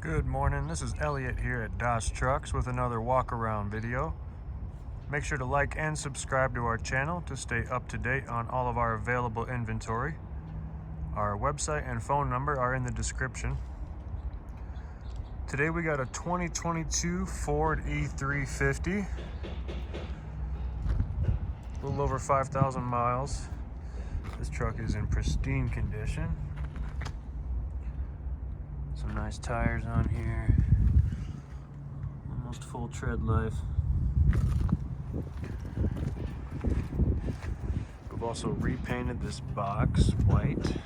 Good morning, this is Elliot here at Dodge Trucks with another walk around video. Make sure to like and subscribe to our channel to stay up to date on all of our available inventory. Our website and phone number are in the description. Today we got a 2022 Ford E-350. A little over 5,000 miles. This truck is in pristine condition. Some nice tires on here. Almost full tread life. We've also repainted this box white.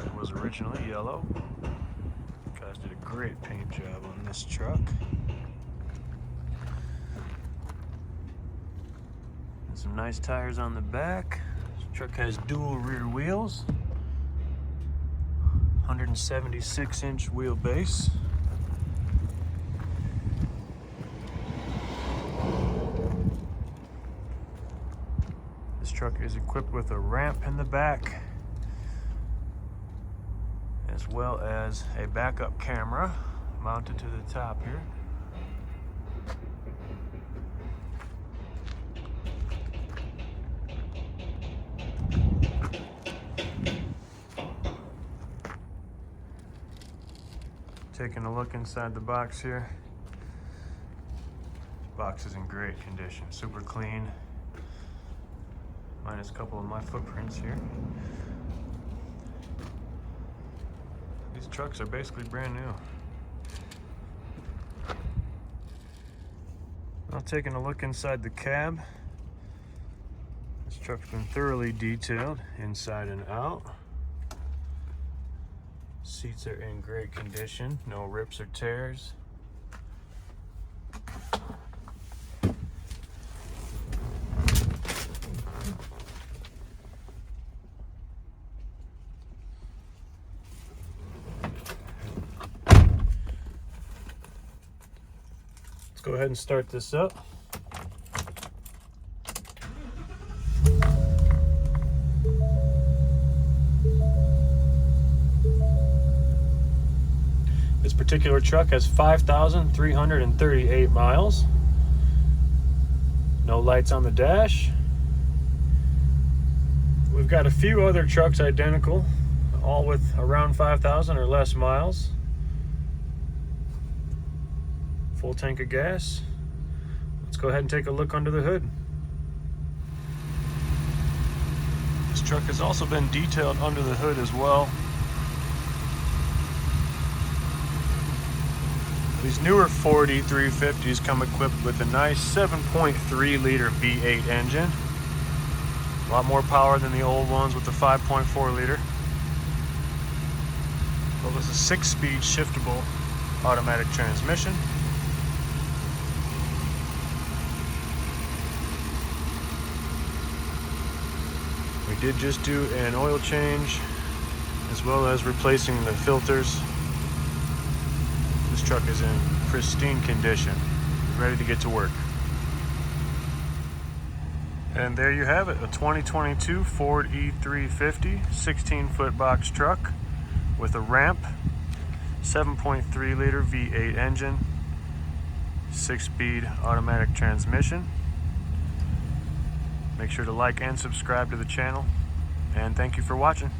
It was originally yellow. Guys did a great paint job on this truck. And some nice tires on the back. This truck has dual rear wheels. 176-inch wheelbase. This truck is equipped with a ramp in the back, as well as a backup camera mounted to the top here. Taking a look inside the box here. This box is in great condition, super clean, minus a couple of my footprints here. These trucks are basically brand new. Now taking a look inside the cab. This truck's been thoroughly detailed inside and out. Seats are in great condition, no rips or tears. Let's go ahead and start this up. This particular truck has 5,338 miles. No lights on the dash. We've got a few other trucks identical, all with around 5,000 or less miles. Full tank of gas. Let's go ahead and take a look under the hood. This truck has also been detailed under the hood as well. These newer Ford E-350s come equipped with a nice 7.3 liter V8 engine. A lot more power than the old ones with the 5.4 liter. It was a 6-speed shiftable automatic transmission. We did just do an oil change as well as replacing the filters. This truck is in pristine condition, ready to get to work. And there you have it, a 2022 Ford E-350 16-foot box truck with a ramp, 7.3 liter V8 engine, 6-speed automatic transmission. Make sure to like and subscribe to the channel, and thank you for watching.